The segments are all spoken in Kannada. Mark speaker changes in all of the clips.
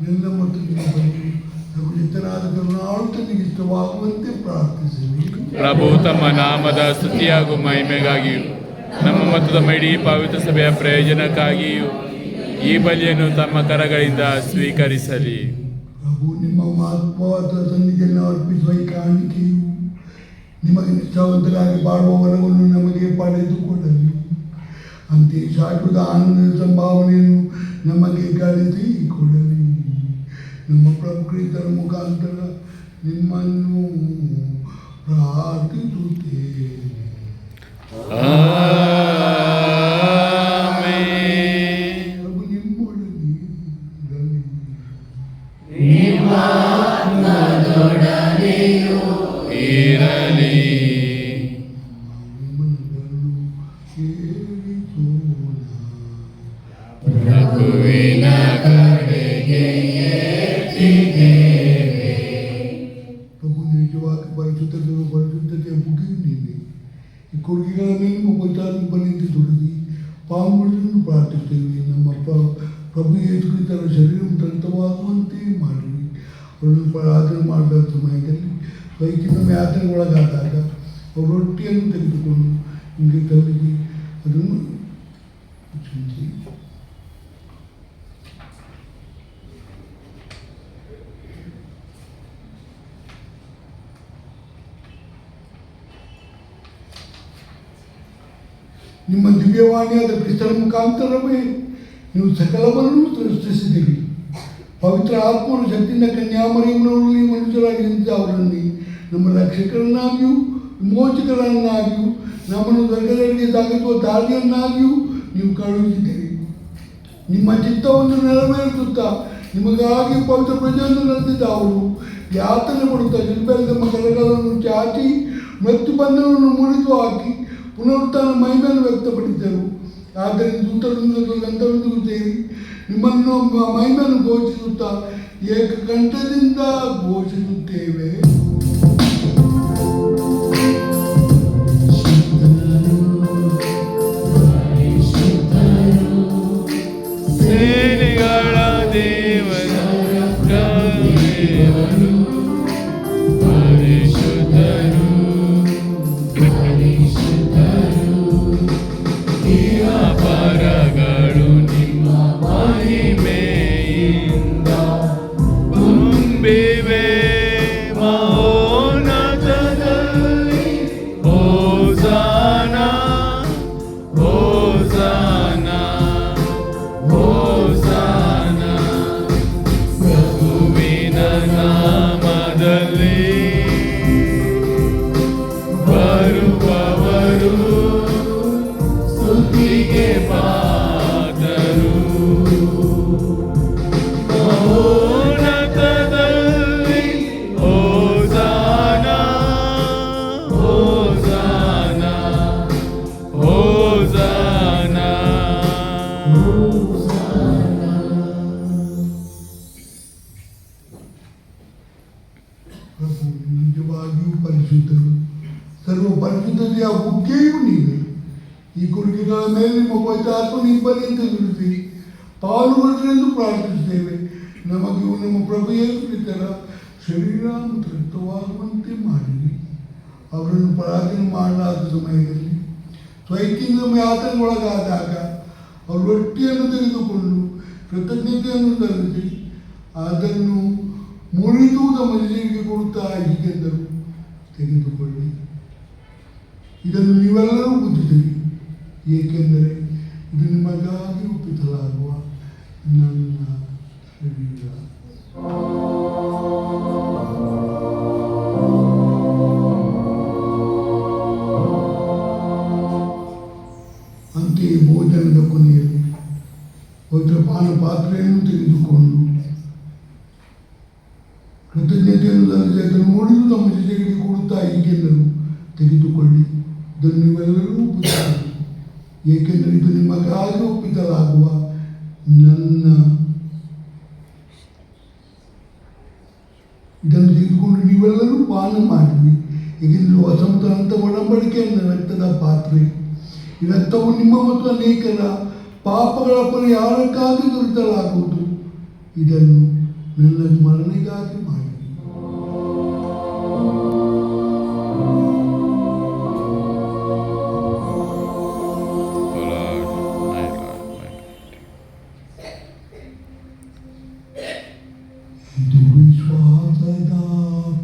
Speaker 1: ನಿನ್ನ ಮತ್ತು ನಮ್ಮ ಇತರಾದ ಕರುಣಾಳುತನಿಗೆ ಇಷ್ಟವಾಗುವಂತೆ ಪ್ರಾರ್ಥಿಸಿವಿ.
Speaker 2: ಪ್ರಭು ತಮ್ಮ ನಾಮದ ಸ್ತುತಿ ಹಾಗೂ ಮಹಿಮೆಗಾಗಿಯೂ ನಮ್ಮ ಮತ್ತು ತಮ್ಮ ಇಡೀ ಪವಿತ್ರ ಸಭೆಯ ಪ್ರಯೋಜನಕ್ಕಾಗಿಯೂ ಈ ಬಲಿಯನ್ನು ತಮ್ಮ ಕರಗಳಿಂದ ಸ್ವೀಕರಿಸಲಿ.
Speaker 1: ಪ್ರಭು ನಿಮ್ಮ ಮಹತ್ವವಾದ ಸನ್ನಿಧಿಯನ್ನು ಅರ್ಪಿಸುವ ಈ ಕಾಣಿಕೆಯು ನಿಮಗೆ ನಿಷ್ಠಾವಂತರಾಗಿ ಬಾಳುವ ವರವನ್ನು ನಮಗೆ ಪಡೆದುಕೊಡಲಿ. ಅಂತೆಯೇ ಶಾಶ್ವತ ಆನಂದದ ಸಂಭಾವನೆಯನ್ನು ನಮಗೆ ಗಳಿಸಿ ಕೊಡಲಿ. ನಮ್ಮ ಪ್ರಭು ಕ್ರಿಸ್ತರ ಮುಖಾಂತರ ನಿಮ್ಮನ್ನು ಪ್ರಾರ್ಥಿಸುತ್ತೇವೆ. ಪ್ರಭು ನಿಮ್ಮೊಡನೆ
Speaker 2: ಇರಲಿ. ಪ್ರಭುವಿನ ಕಡೆಗೆ
Speaker 1: ಪ್ರಭು ನಿಜವಾಗಿ ಪರಿಶುದ್ಧತೆಯ ಮುಗಿಯು ನೀನೆ. ಈ ಕೊಡುಗೆಗಳ ಮೇಲೆ ಉಪಚಾರ ಬಲಿಂದ ತೊಡಗಿ ಪಾಲ್ಗೊಳ್ಳಲು ಪ್ರಾರ್ಥಿಸುತ್ತೇವೆ. ನಮ್ಮ ಪ್ರಭು ಯೇಸು ಕ್ರಿಸ್ತರ ಶರೀರ ದಂತವಾಗುವಂತೆ ಮಾಡಿರಿ. ಅವರನ್ನು ಪ್ರಾರ್ಥನೆ ಮಾಡಿದ ಸಮಯದಲ್ಲಿ ವೈದ್ಯನ ಯಾತನೆ ಒಳಗಾದಾಗ ಅವರು ರೊಟ್ಟಿಯನ್ನು ತೆಗೆದುಕೊಂಡು ನಿಮಗೆ ತಲೆಗೆ ಅದನ್ನು ಚುಂಚಿ ನಿಮ್ಮ ದಿವ್ಯವಾಣಿಯಾದ ಕ್ರಿಸ್ತರ ಮುಖಾಂತರವೇ ನೀವು ಸಕಲವನ್ನು ಸೃಷ್ಟಿಸಿದಿರಿ. ಪವಿತ್ರ ಆತ್ಮನ ಶಕ್ತಿಯಿಂದ ಕನ್ಯಾಮರಿಯಮ್ಮನವರಲ್ಲಿ ಮನುಷ್ಯರಾಗಿ ನಿಂತ ಅವರಲ್ಲಿ ನಮ್ಮ ರಕ್ಷಕರನ್ನಾಗಿಯೂ ವಿಮೋಚಕರನ್ನಾಗಿಯೂ ನಮ್ಮನ್ನು ಸ್ವರ್ಗದಲ್ಲಿಗೆ ಸಾಗಿಸುವ ದಾರಿಯನ್ನಾಗಿಯೂ ನೀವು ಕಳುಹಿಸಿದ್ದೀರಿ. ನಿಮ್ಮ ಚಿತ್ತವನ್ನು ನೆರವೇರಿಸುತ್ತಾ ನಿಮಗಾಗಿ ಪವಿತ್ರ ಪ್ರಜೆಯನ್ನು ನಡೆಸಿದ ಅವರು ಯಾತನೆ ಪಡುತ್ತಾ ಶಿಲ್ಪೆಯಲ್ಲಿ ತಮ್ಮ ಕರಗಳನ್ನು ಚಾಚಿ ಮೃತ್ಯು ಬಂಧನವನ್ನು ಮುರಿದು ಹಾಕಿ ಪುನರುತ್ಥಾನ ಮಹಿಮೆಯನ್ನು ವ್ಯಕ್ತಪಡಿಸಿದರು. ಆದ್ದರಿಂದ ದೂತರೊಂದಿಗೆ ಗಂಧರೊಂದಿಗೂ ಸೇರಿ ನಿಮ್ಮನ್ನು ಮಹಿಮೆಯನ್ನು ಘೋಷಿಸುತ್ತಾ ಏಕಕಂಠದಿಂದ ಘೋಷಿಸುತ್ತೇವೆ.
Speaker 2: ಸೇನೆಗಳ ದೇವರು ಪರಿಶುದ್ಧರು ಪರಗಳು ನಿಮ್ಮ ಮಹಿಮೆಯಿಂದ ತುಂಬಿವೆ. ಮಹೋನ್ನತದಲ್ಲಿ ಹೋಸಾನ ಹೋಸಾನ ಹೋಸಾನ. ಪ್ರಭುವಿನ ನಾಮದಲ್ಲಿ ಬರುವವರು ಸ್ತುತಿಗೆ ಪಾತ್ರರು. ಮಹೋನ್ನತದಲ್ಲಿ ಹೋಸಾನ ಹೋಸಾನ ಹೋಸಾನ.
Speaker 1: ಪ್ರಭು ನಿಜವಾಗಿಯೂ ಪರಿಶುದ್ಧರು, ಸರ್ವ ಪರಿಶುದ್ಧತೆಯ ಬುಗ್ಗೆಯೂ ನೀವೇ. ಈ ಕೊಡುಗೆಗಳ ಮೇಲೆ ನಿಮ್ಮ ಪವಿತ್ರಾತ್ಮ ನಿಂಬಲಿಂದ ನಿಲ್ಲಿಸಿ ಪಾಲುಗೊಳ್ಳರೆಂದು ಪ್ರಾರ್ಥಿಸುತ್ತೇವೆ. ನಮಗೂ ನಮ್ಮ ಪ್ರಭು ಯೇಸು ಕ್ರಿಸ್ತರ ಶರೀರ ಮತ್ತು ರಕ್ತವಾಗುವಂತೆ ಮಾಡಿರಿ. ಅವರನ್ನು ಪ್ರಾರ್ಥನೆ ಮಾಡಲಾದ ಸಮಯದಲ್ಲಿ ಸ್ವೈಕ್ಯದಿಂದ ಯಾತನೆಗೊಳಗಾದಾಗ ಅವರು ರೊಟ್ಟಿಯನ್ನು ತೆಗೆದುಕೊಂಡು ಕೃತಜ್ಞತೆಯನ್ನು ಸಲ್ಲಿಸಿ ಅದನ್ನು ಮುರಿದು ತಮ್ಮ ಶಿಷ್ಯರಿಗೆ ಕೊಡುತ್ತಾ ಹೀಗೆಂದರು, ತೆಗೆದುಕೊಳ್ಳಿ, ಇದನ್ನು ನೀವೆಲ್ಲರೂ ಬುದ್ಧಿದಿರಿ, ಏಕೆಂದರೆ ಇದು ನಿಮಗಾಗಿ ಒಪ್ಪಿಸಲಾಗುವ ನನ್ನ ಶರೀರ. ಅಂತೆಯೇ ಭೋಜನದ ಕೊನೆಯಲ್ಲಿ ಪವಿತ್ರ ಪಾನ ಪಾತ್ರೆಯನ್ನು ತೆಗೆದುಕೊಂಡು ಕೃತಜ್ಞತೆಯನ್ನು ಸಲ್ಲಿಸಿ ಅದನ್ನು ಮುರಿದು ತಮ್ಮ ಶಿಷ್ಯರಿಗೆ ಕೊಡುತ್ತಾ ಹೀಗೆಂದರು, ತೆಗೆದುಕೊಳ್ಳಿ, ಇದನ್ನು ನೀವೆಲ್ಲರೂ ಬುದ್ಧಿದಿರಿ, ಏಕೆಂದರೆ ಇದು ನಿಮಗಾಗಿ ಒಪ್ಪಿಸಲಾಗುವ ನನ್ನ. ಇದನ್ನು ತೆಗೆದುಕೊಂಡು ನೀವೆಲ್ಲರೂ ಪಾನ ಮಾಡಿರಿ, ಏಕೆಂದರೆ ಅಸಮತ ಒಡಂಬಡಿಕೆಯ ರಕ್ತದ ಪಾತ್ರೆ. ಈ ರಕ್ತವು ನಿಮ್ಮ ಮತ್ತು ಅನೇಕರ ಪಾಪಗಳ ಪರಿಹಾರಕ್ಕಾಗಿ ದೊರೆತಲಾಗುವುದು. ಇದನ್ನು ನನ್ನ ಸ್ಮರಣೆಗಾಗಿ ಮಾಡಿ. ಇದು ವಿಶ್ವಾಸದ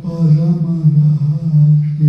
Speaker 1: ಪರಮ ರಹಸ್ಯ.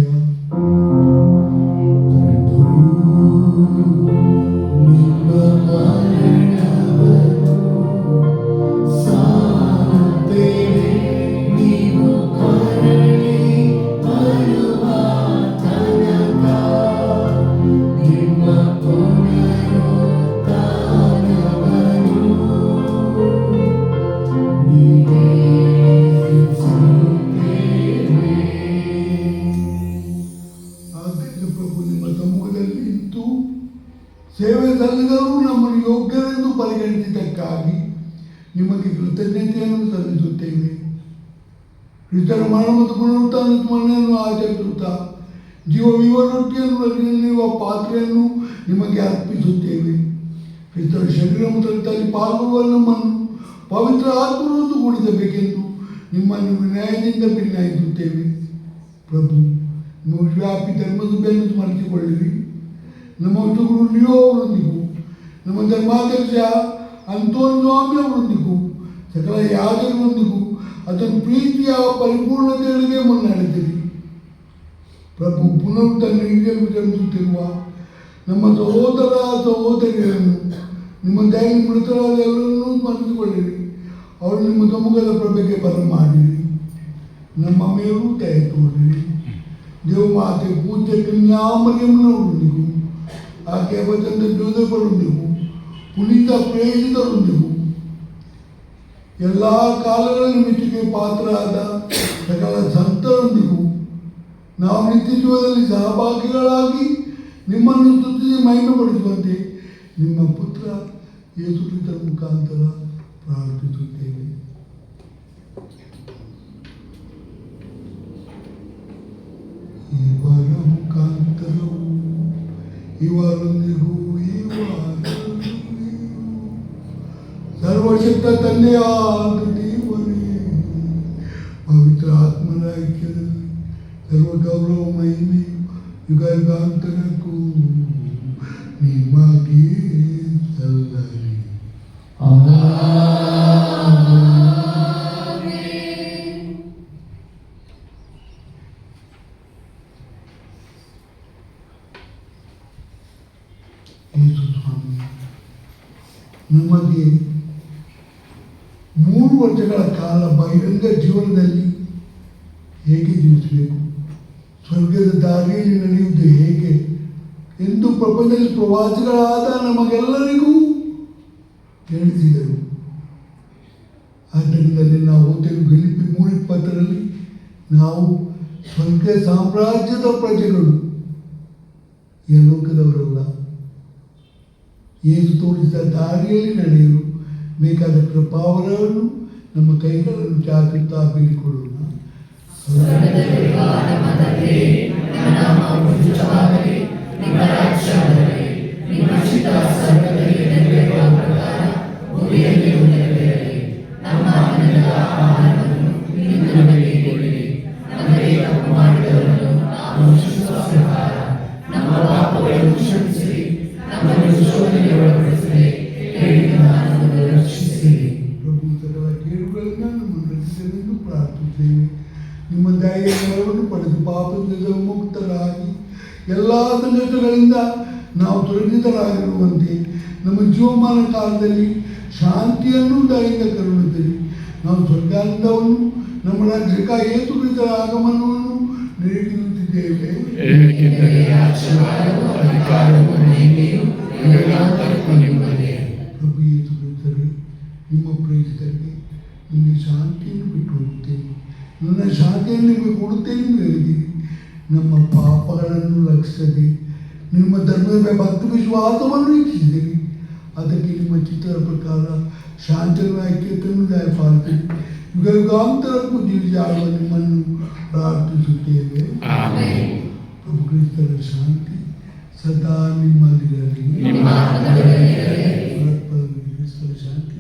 Speaker 1: ಸೇವೆ ಸಲ್ಲಿದರೂ ನಮ್ಮನ್ನು ಯೋಗ್ಯರೆಂದು ಪರಿಗಣಿಸಿದ್ದಕ್ಕಾಗಿ ನಿಮಗೆ ಕೃತಜ್ಞತೆಯನ್ನು ಸಲ್ಲಿಸುತ್ತೇವೆ. ಕ್ರಿಸ್ತನ ಮರಣ ಮತ್ತು ಪುನರುತ್ಥಾನ ಸ್ಮರಣೆಯನ್ನು ಆಚರಿಸುತ್ತಾ ಜೀವ ವಿವ ರೊಟ್ಟಿಯನ್ನು ರಚನೆಯಲ್ಲಿರುವ ಪಾತ್ರೆಯನ್ನು ನಿಮಗೆ ಅರ್ಪಿಸುತ್ತೇವೆ. ಕ್ರಿಸ್ತನ ಶರೀರ ಮತ್ತು ರಕ್ತದಲ್ಲಿ ಪಾಲ್ಗೊಳ್ಳುವ ನಮ್ಮನ್ನು ಪವಿತ್ರ ಆತ್ಮರನ್ನು ಕೂಡಿಸಬೇಕೆಂದು ನಿಮ್ಮನ್ನು ವಿನಯದಿಂದ ಭಿನ್ನಯಿಸುತ್ತೇವೆ. ಪ್ರಭು, ನಿಮ್ಮ ವ್ಯಾಪಿ ಧರ್ಮಸಭೆಯನ್ನು ಸ್ಮರಿಸಿಕೊಳ್ಳಿರಿ. ನಮ್ಮ ಗುರು ಲಿಯೋ ಅವರೊಂದಿಗೂ ನಮ್ಮ ಧರ್ಮಾಧ್ಯಕ್ಷ ಅಂತೋನ್ ಸ್ವಾಮಿ ಅವರೊಂದಿಗೂ ಸಕಲ ಯಾಜಕರೊಂದಿಗೂ ಅದನ್ನು ಪ್ರೀತಿಯ ಪರಿಪೂರ್ಣತೆಗಳಿಗೆ ಮುನ್ನಡೆದಿರಿ. ಪ್ರಭು, ಪುನರುತ್ಥಾನ ಹಿರಿಯರು ವಿರಮಿಸುತ್ತಿರುವ ನಮ್ಮ ಸಹೋದರ ಸಹೋದರಿಯರನ್ನು ನಿಮ್ಮ ದಯ ಮೃತರಾದ ಎಲ್ಲರನ್ನೂ ಸ್ಮರಿಸಿಕೊಳ್ಳಿರಿ. ಅವರು ನಿಮ್ಮ ಸಮ್ಮುಖದ ಪ್ರಭೆಗೆ ಬರಮಾಡಿರಿ. ನಮ್ಮ ಮೇಲೂ ದಯ ತೋರಿರಿ. ದೇವಮಾತೆ ಪೂಜ್ಯ ಕನ್ಯಾಮರಿಯಮ್ಮನವರೊಂದಿಗೂ ಆಕೆಯ ವಚನದ ಜೋಸೆಫರೊಂದಿಗೂ ಪುನೀತ ಪ್ರೇರಿತರೊಂದಿಗೂ ಎಲ್ಲ ಕಾಲಗಳಲ್ಲಿ ಮೆಚ್ಚುಗೆ ಪಾತ್ರರಾದ ಸಕಲ ಸಂತರೊಂದಿಗೂ ನಾವು ನಿತ್ಯ ಜೀವನದಲ್ಲಿ ಸಹಭಾಗಿಗಳಾಗಿ ನಿಮ್ಮನ್ನು ಸ್ತುತಿಸಿ ಮಹಿಮೆಪಡಿಸುವಂತೆ ನಿಮ್ಮ ಪುತ್ರ ಯೇಸು ಕ್ರಿಸ್ತರ ಮುಖಾಂತರ ಪ್ರಾರ್ಥಿಸುತ್ತೇವೆ. ಇವರ ಮುಖಾಂತರವು ಇವರೊಂದಿಗೂ ಸರ್ವಶಕ್ತ ತಂದೆಯಾದ ದೇವರೇ, ಪವಿತ್ರ ಆತ್ಮನ ಐಕ್ಯದಲ್ಲಿ ಸರ್ವ ಗೌರವ ಮಹಿಮೆ ಯುಗ ಯುಗಾಂತರಕ್ಕೂ ನಿಮಗೆ ಸಲ್ಲಲಿ. ಯೇಸು ಸ್ವಾಮಿ ನಮಗೆ 3 ವರ್ಷಗಳ ಕಾಲ ಬಹಿರಂಗ ಜೀವನದಲ್ಲಿ ಹೇಗೆ ಜೀವಿಸಬೇಕು, ಸ್ವರ್ಗದ ದಾರಿಯಲ್ಲಿ ನಡೆಯುವುದು ಹೇಗೆ ಎಂದು ಪ್ರಪಂಚದಲ್ಲಿ ಪ್ರವಾಸಿಗಳಾದ ನಮಗೆಲ್ಲರಿಗೂ ತಿಳಿಸಿದರು. ಆದ್ದರಿಂದಲೇ ನಾವು ಓದಿದ ಫಿಲಿಪ್ಪಿ 3:20 ನಾವು ಸ್ವರ್ಗ ಸಾಮ್ರಾಜ್ಯದ ಪ್ರಜೆಗಳು, ಈ ಲೋಕದವರಲ್ಲ. ಯೇಸು ತೋರಿಸಿದ ದಾರಿಯಲ್ಲಿ ನಡೆಯಲು ಬೇಕಾದ ಕೃಪಾವರವನ್ನು ನಮ್ಮ ಕೈಗಳನ್ನು ಚಾಚುತ್ತಾ ಬೇಡಿಕೊಳ್ಳೋಣ. ನಿಮ್ಮ ದಯೆಯ ನೆರವನ್ನು ಪಡೆದು ಪಾಪದಿಂದ ಮುಕ್ತರಾಗಿ ಎಲ್ಲ ಸಂಕಟಗಳಿಂದ ನಾವು ಸುರಕ್ಷಿತರಾಗಿರುವಂತೆ ನಮ್ಮ ಜೀವಮಾನ ಕಾಲದಲ್ಲಿ ಶಾಂತಿಯನ್ನು ದಯೆಯಿಂದ ಕರುಣಿಸಿರಿ. ನಾವು ಸ್ವರ್ಗಾನಂದವನ್ನು ನಮ್ಮ ರಕ್ಷಕ ಯೇಸು ಕ್ರಿಸ್ತರ ಆಗಮನವನ್ನು ನಿರೀಕ್ಷಿಸುತ್ತಿದ್ದೇವೆ. ಪ್ರಭು ಯೇಸು ಕ್ರಿಸ್ತರೇ, ನಿಮ್ಮ ಪ್ರೇರಿತರಿಗೆ ನಿಮಗೆ ಶಾಂತಿಯನ್ನು ಬಿಟ್ಟು ಹೋಗುತ್ತೇನೆ, ನನ್ನ ಶಾಂತಿಯನ್ನು ನಿಮಗೆ ಕೊಡುತ್ತೇನೆ ಎಂದು ಹೇಳಿದ್ದೀರಿ. ನಮ್ಮ ಪಾಪಗಳನ್ನು ಲಕ್ಷಿಸದೆ ನಿಮ್ಮ ಧರ್ಮದ ಭಕ್ತಿ ವಿಶ್ವಾಸವನ್ನು ಇಚ್ಛಿಸಿದಿರಿ. ಅದಕ್ಕೆ ನಿಮ್ಮ ಚಿತ್ರದ ಪ್ರಕಾರ ಶಾಂತಿಯನ್ನು ಐಕ್ಯತೆಯನ್ನು ದಯಪಾಲಿಸಿ ಯುಗ ಯುಗಾಂತರಕ್ಕೂ ಜೀವಿಸಾಡುವ ನಿಮ್ಮನ್ನು ಪ್ರಾರ್ಥಿಸುತ್ತೇವೆ. ಪ್ರಭು ಕ್ರಿಸ್ತರ ಶಾಂತಿ ಸದಾ ನಿಮ್ಮಲ್ಲಿರಲಿ. ಕ್ರಿಸ್ತರ ಶಾಂತಿ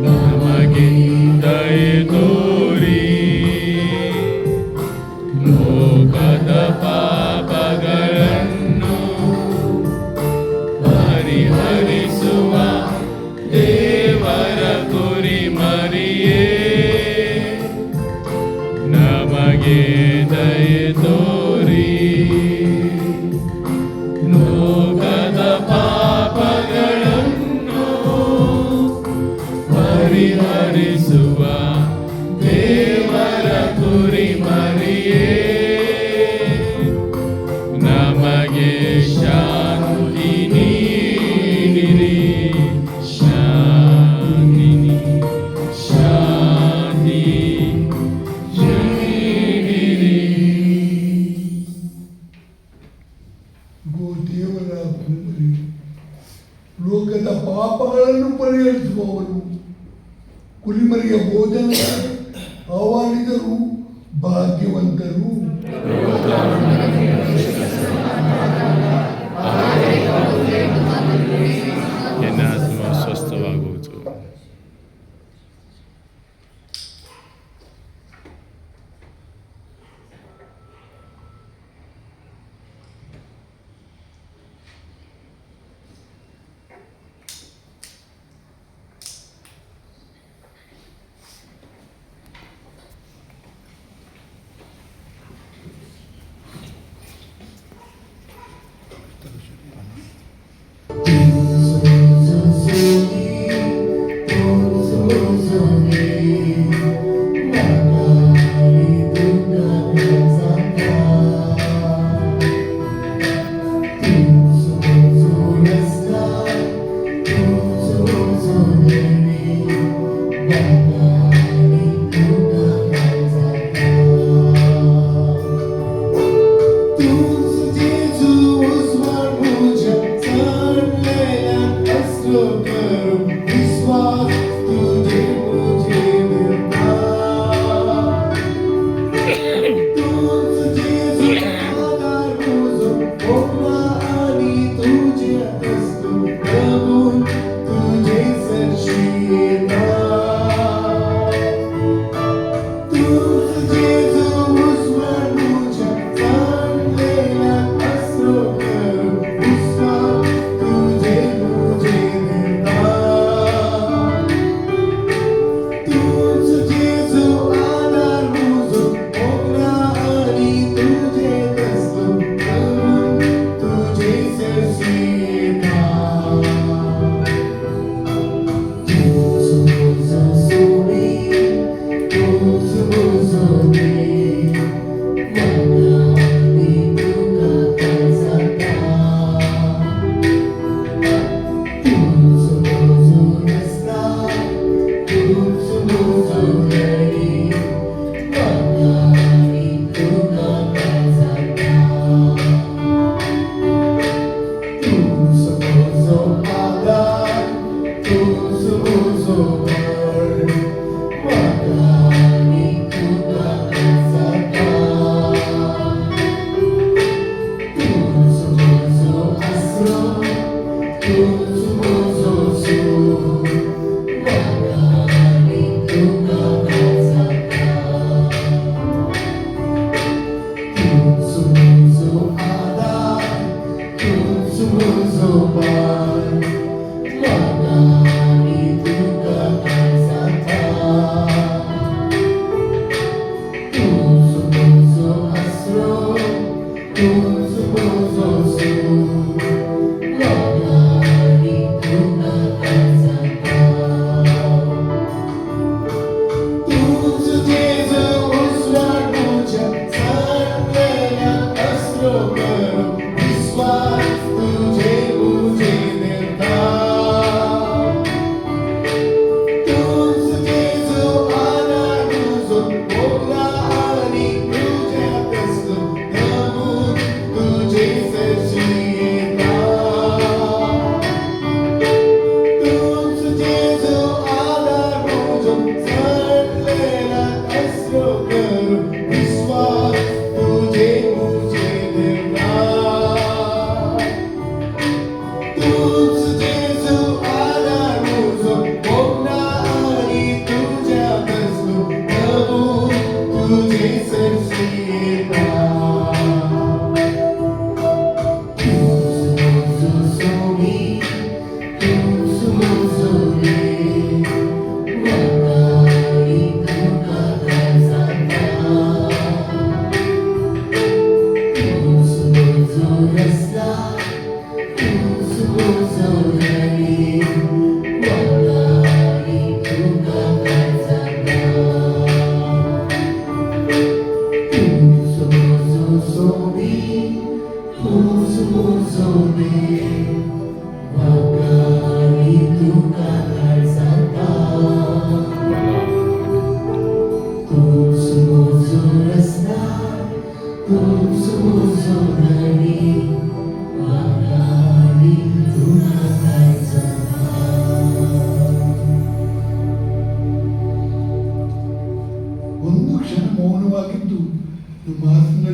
Speaker 2: ನಮಗೆ ದಯೆ ತೋರಿ ಲೋಕದ ಪಾಪಗಳನ್ನು ಪರಿಹರಿಸುವ ದೇವರ ಕುರಿ ಮರಿಯೇ ನಮಗೆ ದಯೆ ತೋರಿ ಲೋಕದ ಪಾಪಗಳನ್ನು ಪರಿಹರಿಸುವ ದೇವರ ಕುರಿ ಮರಿಯೇ ನಮಗೆ ಶಾಂತಿ ನೀಡಿರಿ ಶಾಂತಿ ಶಾಂತಿ ನೀಡಿರಿ.
Speaker 1: ಗೋ ದೇವರ ಕುರಿಮರಿ ಲೋಕದ ಪಾಪಗಳನ್ನು ಪರಿಹರಿಸುವವರು ಕುರಿಮರಿಯ ಭೋಜನ ಆಹ್ವಾನಿದರು ಭಾಗ್ಯವಂತರು.
Speaker 2: ಎನ್ನ ಆತ್ಮ ಸ್ವಸ್ಥವಾಗುವುದು.
Speaker 3: विश्वास तुझे मुझे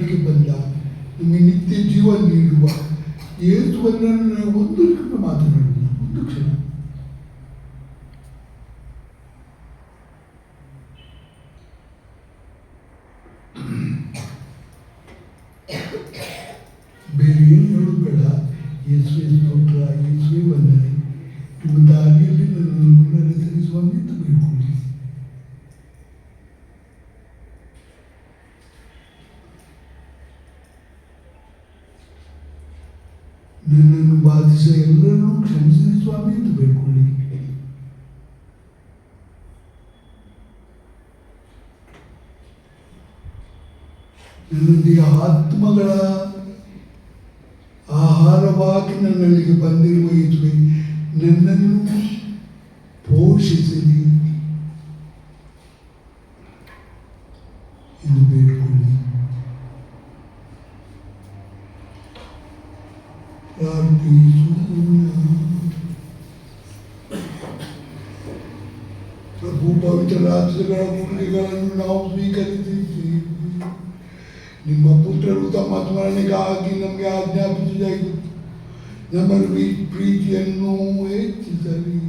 Speaker 1: ಒಡಂಬಡಿಕೆ ಬಂದ ನಿಮಗೆ ನಿತ್ಯ ಜೀವ ನೀಡುವ ಯೇಸುವನ್ನು ಒಂದು ಕ್ಷಣ ಮಾತನಾಡೋಣ. ಒಂದು ಕ್ಷಣ ಬೇರೆ ಏನು ಹೇಳೋದು ಬೇಡ. ಯೇಸುವೆ ಸ್ತೋತ್ರ, ಯೇಸುವೆ ವಂದನೆ. ನಿಮ್ಮ ದಾರಿಯಲ್ಲಿ ನನ್ನನ್ನು ಮುನ್ನಡೆಸಲಿಸುವಂತೆ ಅಂತ ಬೇಡ್ಕೊಳ್ಳಿ. ನನ್ನನ್ನು ಬಾಧಿಸ ಎಲ್ಲರನ್ನೂ ಕ್ಷಮಿಸಲಿ ಸ್ವಾಮಿ ಅಂತ ಬೇಡ್ಕೊಳ್ಳಿ. ನನ್ನೊಂದಿಗೆ ಆತ್ಮಗಳ ಆಹಾರವಾಗಿ ನನ್ನಲ್ಲಿಗೆ ಬಂದಿರುವ ಯೇಸುವೆ ನನ್ನನ್ನು ಪೋಷಿಸಲಿ ಎಂದು ಬೇಡಿಕೊಳ್ಳಿ. ಪ್ರಭು, ಪವಿತ್ರ ರಾತ್ರಿಗಳ ಮುಳುಗೆಗಳನ್ನು ನಾವು ಸ್ವೀಕರಿಸಿದ್ದೀವಿ. ನಿಮ್ಮ ಪುತ್ರರು ತಮ್ಮ ಸ್ಮರಣೆಗಾಗಿ ನಮಗೆ ಆಜ್ಞಾಪಿಸಿದಾಗಿ ನಮ್ಮ ಪ್ರೀತಿಯನ್ನು ಹೆಚ್ಚಿಸಲಿ.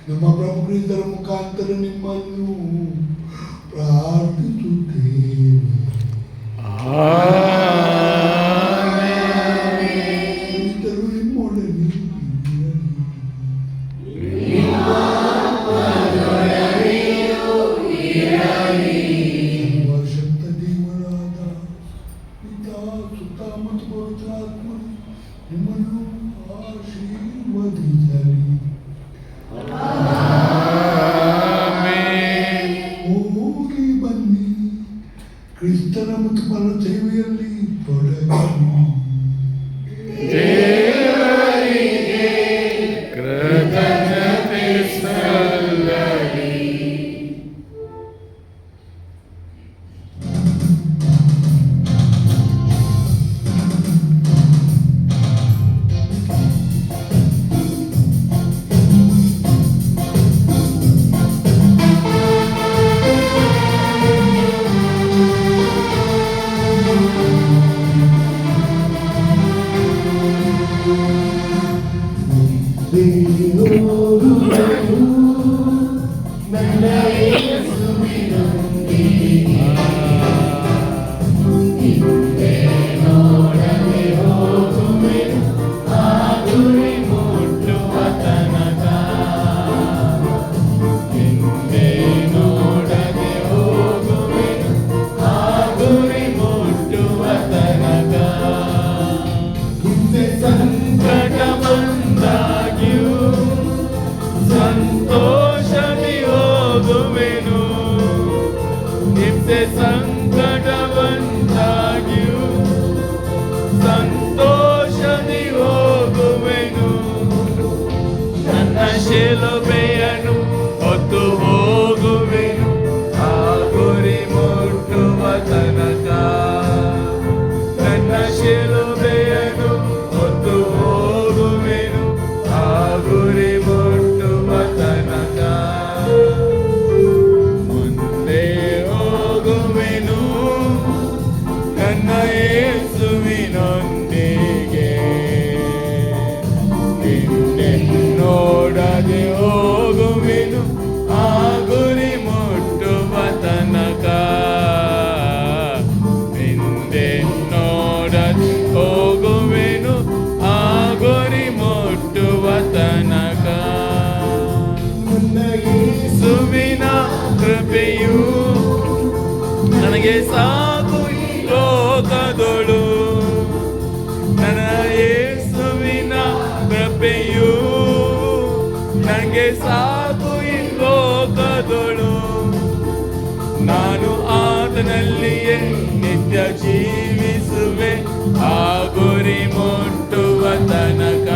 Speaker 1: ನಮ್ಮ ಪ್ರಭು ಕ್ರಿಸ್ತರ ಮುಖಾಂತರ ನಿಮ್ಮನ್ನು ಪ್ರಾರ್ಥಿಸುತ್ತೇವೆ. ಕ್ರಿಸ್ತರು ನಿಮ್ಮೊಡನೆ ನಿಮ್ಮನ್ನು ಆಶೀರ್ವದಿಸಲಿ. ಹೋಗಿ ಬನ್ನಿ, ಕ್ರಿಸ್ತನ ಮತ್ತು ಪರ ಸೇವೆಯಲ್ಲಿ ತೊಡಗಿ.
Speaker 2: ಶಿಲುಬೆಯನ್ನು ಹೊತ್ತು ಹೋಗುವೆನು ಆ ಗುರಿ ಮುಟ್ಟುವ ತನಕ. ನನ್ನ ಶಿಲುಬೆಯನ್ನು ಹೊತ್ತು ಹೋಗುವೆನು ಆ ಗುರಿ ಮುಟ್ಟುವ ತನಕ. ಮುಂದೆ ಹೋಗುವೆನು ನನ್ನ ಯೇಸುವಿನೊಂದಿಗೆ. ನೋಡದೆ ಹೋಗುವೆನು ಆ ಗುರಿ ಮುಟ್ಟುವ ತನಕ. ಹಿಂದೆ ನೋಡದೆ ಹೋಗುವೆನು ಆ ಗುರಿ ಮುಟ್ಟುವ ತನಕ. ಯೇಸುವಿನ ಕೃಪೆಯು ನನಗೆ ಸಾಕು ಈ ಲೋಕದೊಳು. ನನ್ನ ಯೇಸುವಿನ ಕೃಪೆಯು ನನಗೆ ಸಾಕು ಈ ಲೋಕದೊಳು. ನಾನು ಆತನಲ್ಲಿಯೇ ನಿತ್ಯ ಜೀವಿಸುವೆ ಆ ಗುರಿ ಮುಟ್ಟುವ ತನಕ.